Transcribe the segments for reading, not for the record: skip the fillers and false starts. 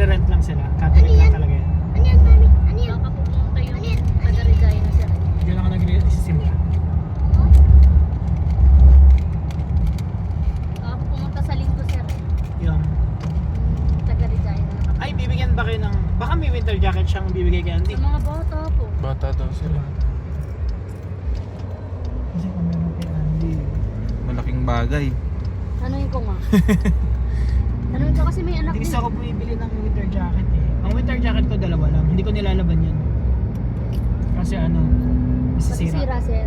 nagre-rent lang sila. Catholic lang talaga yan. Ano yan, mami? Ano yan? Baka pupunta yung taga-Regina na sir. Diyan ako nagre-simula. Baka pumunta sa linggo sir. Yung, Taga-Regina na kami. ay, bibigyan ba kayo ng, baka may winter jacket siyang bibigay kay Andy. Sa mga bata po. Bata daw sila. Kasi kung meron kay Andy, Malaking bagay. Anuin ko nga. Anuin ko kasi may anak hindi din. kasi ako bumibili ng winter jacket eh. Ang winter jacket ko dalawa lang, hindi ko nilalaban yan. Kasi ano, masisira. Masisira sir.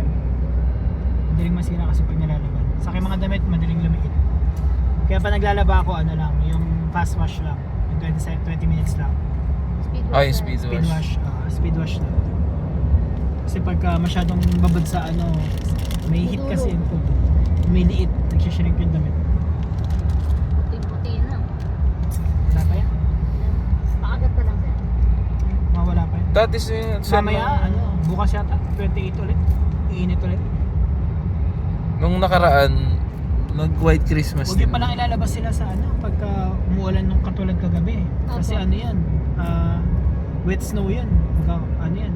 Madaling masira kasi pag nilalaban. Sa akin mga damit, madaling lumiit. Kaya pa naglalaba ako, ano lang, yung fast wash lang. Yung 20 minutes lang. Speed Ay, wash, sir. speed Speed wash. Speed wash lang. Kasi pagka masyadong babad sa ano, may heat kasi yung food. May liit, nagsishrink yung damit. Puti-puti na. Wala pa yan. Pakagat pa lang sir. Mawala pa yan. Dati Mamaya, ano, bukas yata, 28 ulit. Iinit ulit. Nung nakaraan, nag-white Christmas Huwag din. nyo palang ilalabas sila sa ano, pagka umuulan nung katulad kagabi. Kasi Opo. ano yan, wet snow yun. Ano yan,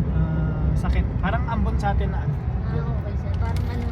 sakit. Parang ambon sa atin na ano. Ah, okay sir. Parang ano,